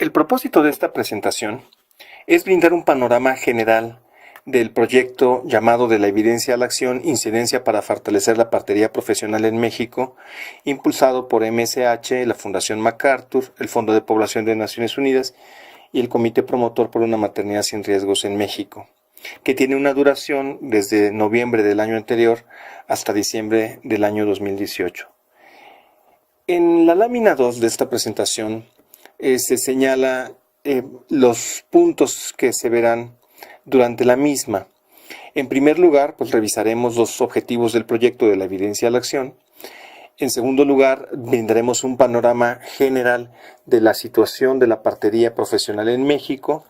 El propósito de esta presentación es brindar un panorama general del proyecto llamado de la evidencia a la acción, incidencia para fortalecer la partería profesional en México, impulsado por MSH, la Fundación MacArthur, el Fondo de Población de Naciones Unidas y el Comité Promotor por una Maternidad sin Riesgos en México, que tiene una duración desde noviembre del año anterior hasta diciembre del año 2018. En la lámina 2 de esta presentación se señala los puntos que se verán durante la misma. En primer lugar, pues revisaremos los objetivos del proyecto de la evidencia a la acción. En segundo lugar, brindaremos un panorama general de la situación de la partería profesional en México.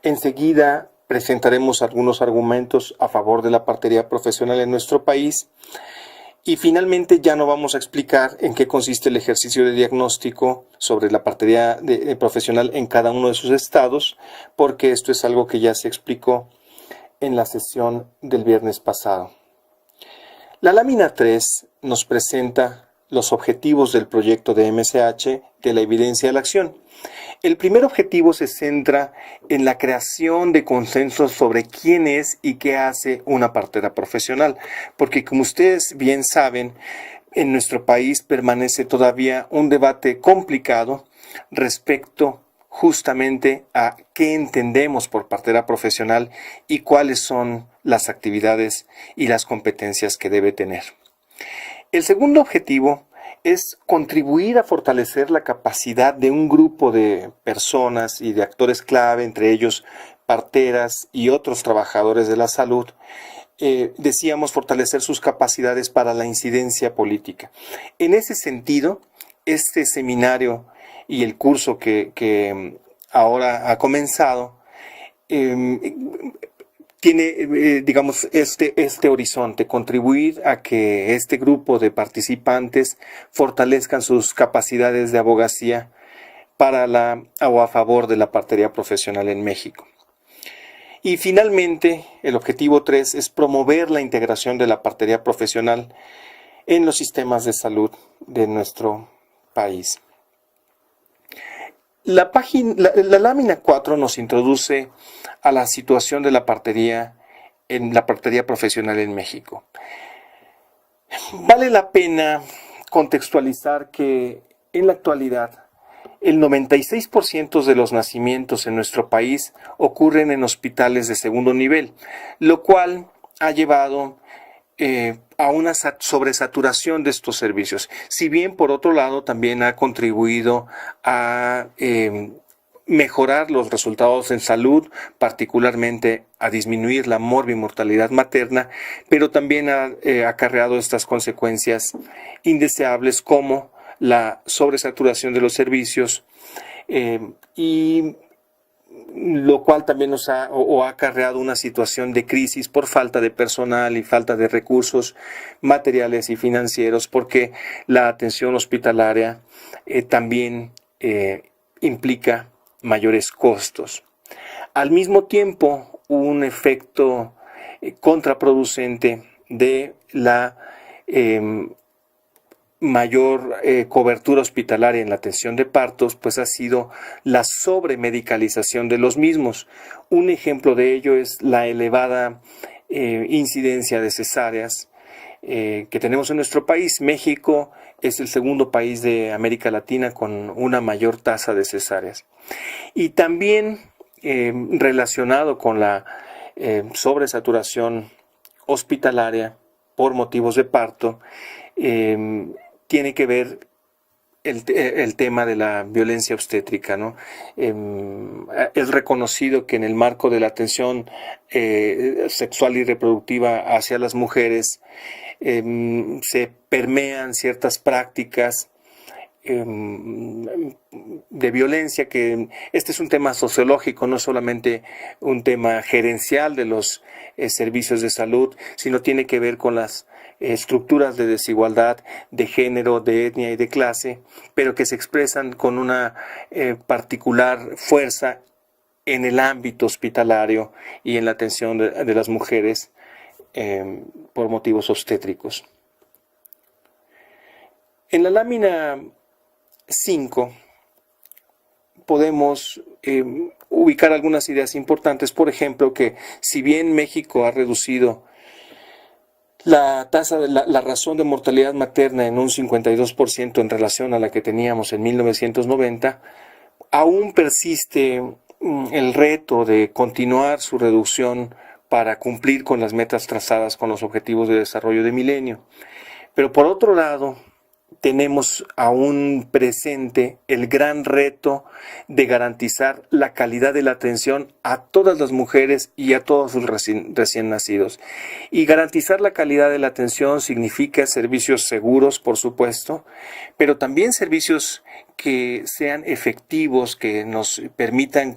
Enseguida presentaremos algunos argumentos a favor de la partería profesional en nuestro país. Y finalmente ya no vamos a explicar en qué consiste el ejercicio de diagnóstico sobre la partería profesional en cada uno de sus estados, porque esto es algo que ya se explicó en la sesión del viernes pasado. La lámina 3 nos presenta los objetivos del proyecto de MSH de la evidencia a la acción. El primer objetivo se centra en la creación de consensos sobre quién es y qué hace una partera profesional, porque como ustedes bien saben, en nuestro país permanece todavía un debate complicado respecto justamente a qué entendemos por partera profesional y cuáles son las actividades y las competencias que debe tener. El segundo objetivo es contribuir a fortalecer la capacidad de un grupo de personas y de actores clave, entre ellos parteras y otros trabajadores de la salud, decíamos fortalecer sus capacidades para la incidencia política. En ese sentido, este seminario y el curso que ahora ha comenzado tiene, digamos, este horizonte, contribuir a que este grupo de participantes fortalezcan sus capacidades de abogacía para o a favor de la partería profesional en México. Y finalmente, el objetivo 3 es promover la integración de la partería profesional en los sistemas de salud de nuestro país. La lámina 4 nos introduce a la situación de la partería profesional en México. Vale la pena contextualizar que en la actualidad el 96% de los nacimientos en nuestro país ocurren en hospitales de segundo nivel, lo cual ha llevado a una sobresaturación de estos servicios. Si bien, por otro lado, también ha contribuido a mejorar los resultados en salud, particularmente a disminuir la morbimortalidad materna, pero también ha acarreado estas consecuencias indeseables como la sobresaturación de los servicios y lo cual también nos ha acarreado una situación de crisis por falta de personal y falta de recursos materiales y financieros, porque la atención hospitalaria también implica mayores costos. Al mismo tiempo, un efecto contraproducente de la mayor cobertura hospitalaria en la atención de partos, pues ha sido la sobremedicalización de los mismos. Un ejemplo de ello es la elevada incidencia de cesáreas que tenemos en nuestro país. México es el segundo país de América Latina con una mayor tasa de cesáreas. Y también relacionado con la sobresaturación hospitalaria por motivos de parto, tiene que ver el tema de la violencia obstétrica, ¿no? Es reconocido que en el marco de la atención sexual y reproductiva hacia las mujeres se permean ciertas prácticas de violencia, que este es un tema sociológico, no solamente un tema gerencial de los servicios de salud, sino tiene que ver con las estructuras de desigualdad de género, de etnia y de clase, pero que se expresan con una particular fuerza en el ámbito hospitalario y en la atención de las mujeres por motivos obstétricos. En la lámina 5 podemos ubicar algunas ideas importantes. Por ejemplo, que si bien México ha reducido la tasa de la razón de mortalidad materna en un 52% en relación a la que teníamos en 1990, aún persiste el reto de continuar su reducción para cumplir con las metas trazadas con los objetivos de desarrollo de milenio. Pero por otro lado, tenemos aún presente el gran reto de garantizar la calidad de la atención a todas las mujeres y a todos sus recién nacidos. Y garantizar la calidad de la atención significa servicios seguros, por supuesto, pero también servicios que sean efectivos, que nos permitan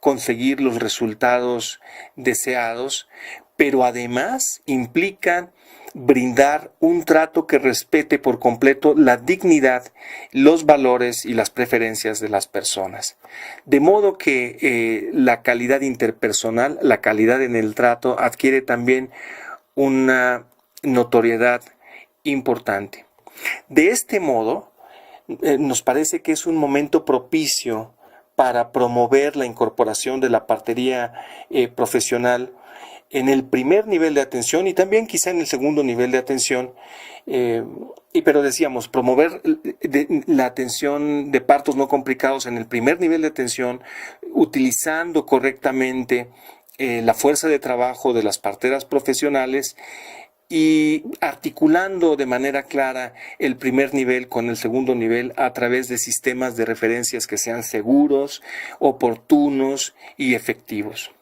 conseguir los resultados deseados, pero además implican brindar un trato que respete por completo la dignidad, los valores y las preferencias de las personas. De modo que la calidad interpersonal, la calidad en el trato, adquiere también una notoriedad importante. De este modo, nos parece que es un momento propicio para promover la incorporación de la partería profesional en el primer nivel de atención y también quizá en el segundo nivel de atención, pero decíamos, promover la atención de partos no complicados en el primer nivel de atención, utilizando correctamente la fuerza de trabajo de las parteras profesionales y articulando de manera clara el primer nivel con el segundo nivel a través de sistemas de referencias que sean seguros, oportunos y efectivos.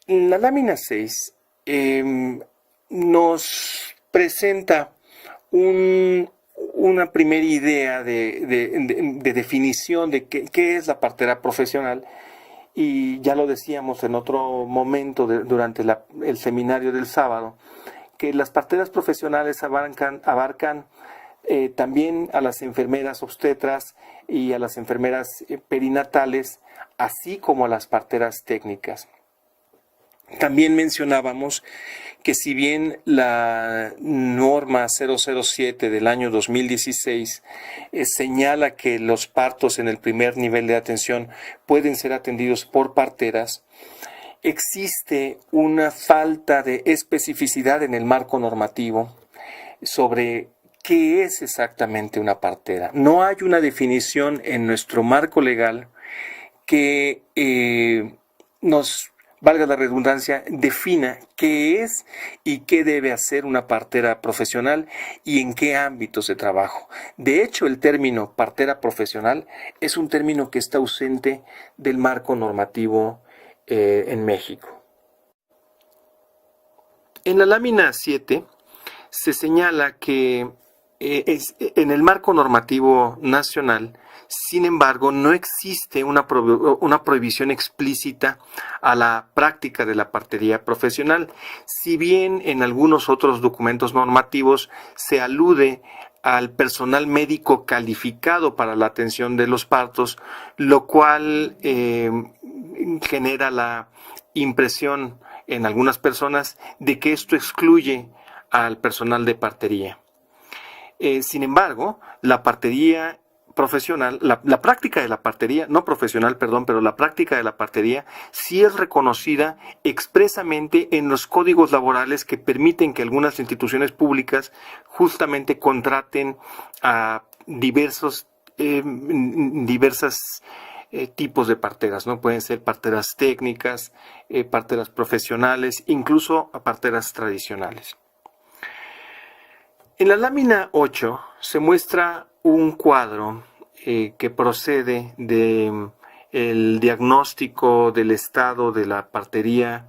La lámina 6 nos presenta una primera idea de definición de qué es la partera profesional, y ya lo decíamos en otro momento durante el seminario del sábado, que las parteras profesionales abarcan también a las enfermeras obstetras y a las enfermeras perinatales, así como a las parteras técnicas. También mencionábamos que si bien la norma 007 del año 2016 señala que los partos en el primer nivel de atención pueden ser atendidos por parteras, existe una falta de especificidad en el marco normativo sobre qué es exactamente una partera. No hay una definición en nuestro marco legal que nos, valga la redundancia, defina qué es y qué debe hacer una partera profesional y en qué ámbitos de trabajo. De hecho, el término partera profesional es un término que está ausente del marco normativo en México. En la lámina 7 se señala que en el marco normativo nacional, sin embargo, no existe una prohibición explícita a la práctica de la partería profesional, si bien en algunos otros documentos normativos se alude al personal médico calificado para la atención de los partos, lo cual genera la impresión en algunas personas de que esto excluye al personal de partería. Sin embargo, la partería profesional, la práctica de la partería, no profesional, perdón, pero la práctica de la partería sí es reconocida expresamente en los códigos laborales que permiten que algunas instituciones públicas justamente contraten a diversas tipos de parteras, ¿no? Pueden ser parteras técnicas, parteras profesionales, incluso parteras tradicionales. En la lámina 8 se muestra un cuadro que procede del diagnóstico del estado de la partería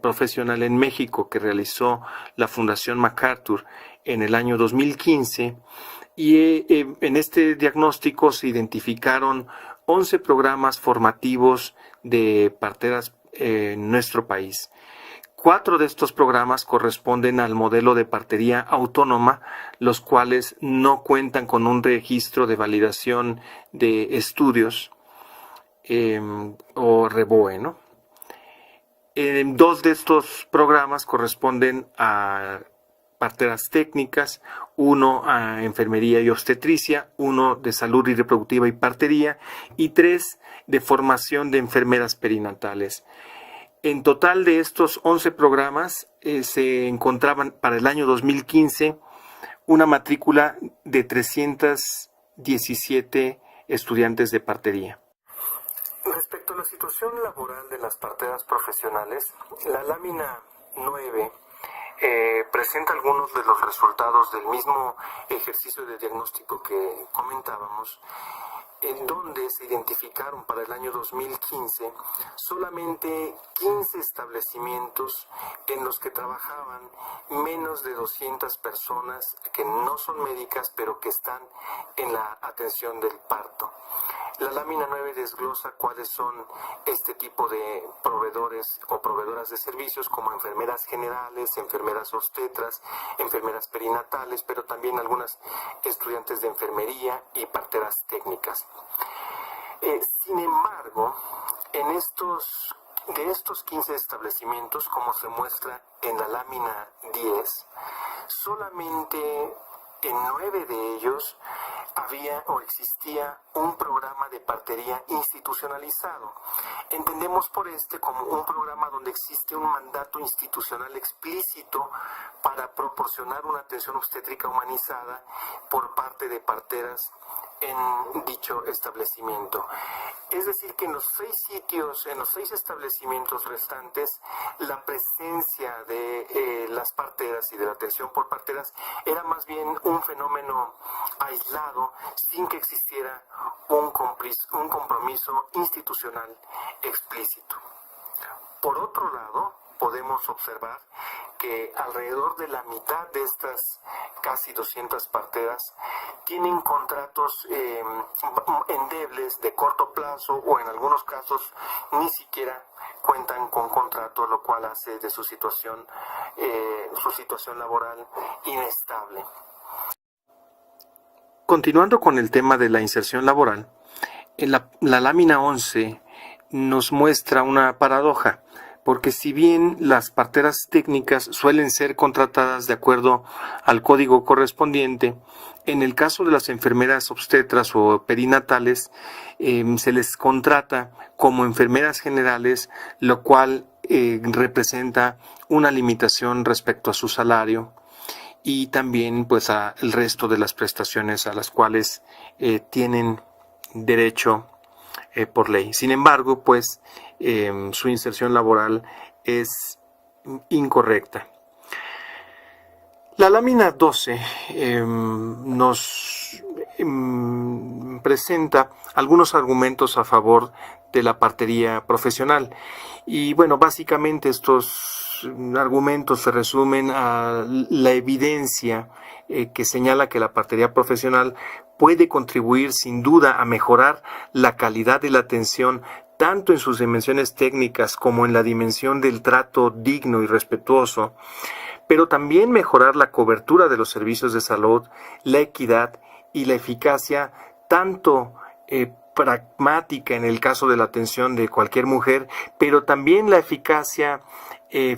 profesional en México que realizó la Fundación MacArthur en el año 2015, y en este diagnóstico se identificaron 11 programas formativos de parteras en nuestro país. 4 de estos programas corresponden al modelo de partería autónoma, los cuales no cuentan con un registro de validación de estudios o REVOE, ¿no? 2 de estos programas corresponden a parteras técnicas, 1 a enfermería y obstetricia, 1 de salud y reproductiva y partería y 3 de formación de enfermeras perinatales. En total de estos 11 programas se encontraban para el año 2015 una matrícula de 317 estudiantes de partería. Respecto a la situación laboral de las parteras profesionales, la lámina 9 presenta algunos de los resultados del mismo ejercicio de diagnóstico que comentábamos, en donde se identificaron para el año 2015 solamente 15 establecimientos en los que trabajaban menos de 200 personas que no son médicas, pero que están en la atención del parto. La lámina 9 desglosa cuáles son este tipo de proveedores o proveedoras de servicios, como enfermeras generales, enfermeras obstetras, enfermeras perinatales, pero también algunas estudiantes de enfermería y parteras técnicas. Sin embargo, de estos 15 establecimientos, como se muestra en la lámina 10, solamente en 9 de ellos había o existía un programa de partería institucionalizado. Entendemos por como un programa donde existe un mandato institucional explícito para proporcionar una atención obstétrica humanizada por parte de parteras en dicho establecimiento. Es decir, que en los 6 establecimientos restantes, la presencia de las parteras y de la atención por parteras era más bien un fenómeno aislado, sin que existiera un compromiso institucional explícito. Por otro lado, podemos observar que alrededor de la mitad de estas casi 200 parteras tienen contratos endebles de corto plazo, o en algunos casos ni siquiera cuentan con contrato, lo cual hace de su situación laboral inestable. Continuando con el tema de la inserción laboral, la lámina 11 nos muestra una paradoja, porque si bien las parteras técnicas suelen ser contratadas de acuerdo al código correspondiente, en el caso de las enfermeras obstetras o perinatales se les contrata como enfermeras generales, lo cual representa una limitación respecto a su salario y también pues al resto de las prestaciones a las cuales tienen derecho por ley. Sin embargo, pues su inserción laboral es incorrecta. La lámina 12 nos presenta algunos argumentos a favor de la partería profesional. Y bueno, básicamente estos argumentos se resumen a la evidencia que señala que la partería profesional puede contribuir sin duda a mejorar la calidad de la atención, tanto en sus dimensiones técnicas como en la dimensión del trato digno y respetuoso, pero también mejorar la cobertura de los servicios de salud, la equidad y la eficacia, tanto pragmática en el caso de la atención de cualquier mujer, pero también la eficacia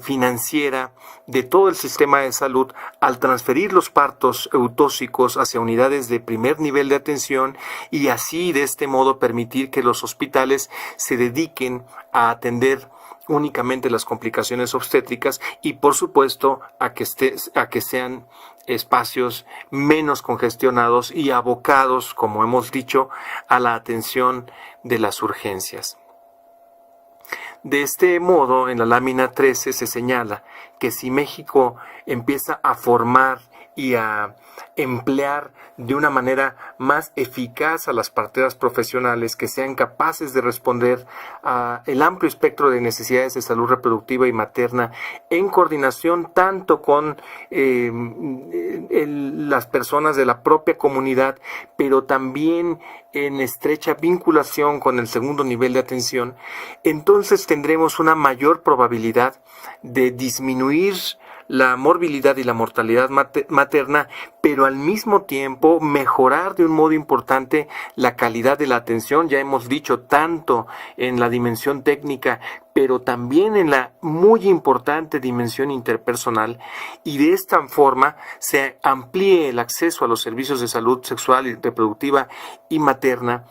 financiera de todo el sistema de salud al transferir los partos eutóxicos hacia unidades de primer nivel de atención, y así de este modo permitir que los hospitales se dediquen a atender únicamente las complicaciones obstétricas y por supuesto a que sean espacios menos congestionados y abocados, como hemos dicho, a la atención de las urgencias. De este modo, en la lámina 13 se señala que si México empieza a formar y a emplear de una manera más eficaz a las parteras profesionales que sean capaces de responder a el amplio espectro de necesidades de salud reproductiva y materna en coordinación tanto con las personas de la propia comunidad, pero también en estrecha vinculación con el segundo nivel de atención, entonces tendremos una mayor probabilidad de disminuir la morbilidad y la mortalidad materna, pero al mismo tiempo mejorar de un modo importante la calidad de la atención. Ya hemos dicho tanto en la dimensión técnica, pero también en la muy importante dimensión interpersonal, y de esta forma se amplíe el acceso a los servicios de salud sexual y reproductiva y materna,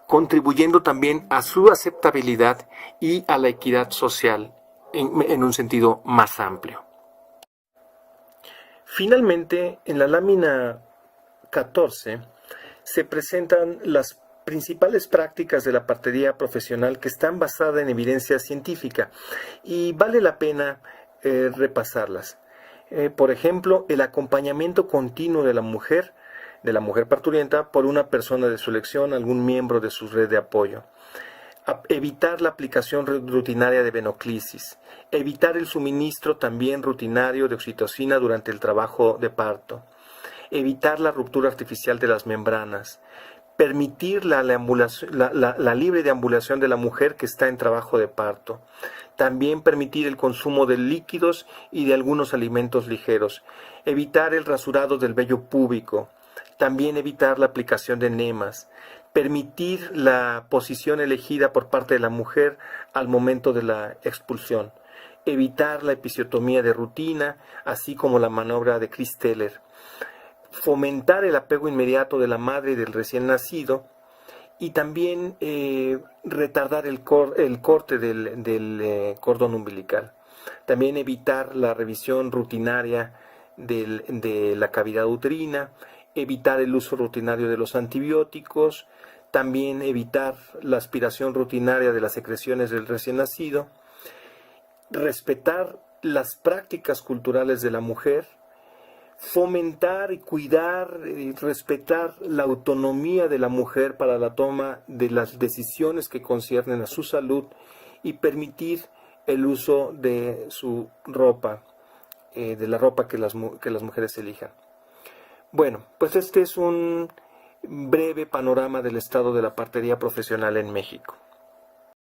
contribuyendo también a su aceptabilidad y a la equidad social en un sentido más amplio. Finalmente, en la lámina 14 se presentan las principales prácticas de la partería profesional que están basadas en evidencia científica y vale la pena repasarlas. Por ejemplo, el acompañamiento continuo de la mujer parturienta por una persona de su elección, algún miembro de su red de apoyo. Evitar la aplicación rutinaria de venoclisis, evitar el suministro también rutinario de oxitocina durante el trabajo de parto, evitar la ruptura artificial de las membranas, permitir la libre deambulación de la mujer que está en trabajo de parto, también permitir el consumo de líquidos y de algunos alimentos ligeros, evitar el rasurado del vello púbico, también evitar la aplicación de enemas, permitir la posición elegida por parte de la mujer al momento de la expulsión, evitar la episiotomía de rutina, así como la maniobra de Christeller, fomentar el apego inmediato de la madre y del recién nacido, y también retardar el corte del cordón umbilical. También evitar la revisión rutinaria de la cavidad uterina, evitar el uso rutinario de los antibióticos, también evitar la aspiración rutinaria de las secreciones del recién nacido, respetar las prácticas culturales de la mujer, fomentar y cuidar y respetar la autonomía de la mujer para la toma de las decisiones que conciernen a su salud y permitir el uso de su ropa, de la ropa que las mujeres elijan. Bueno, pues este es un breve panorama del estado de la partería profesional en México.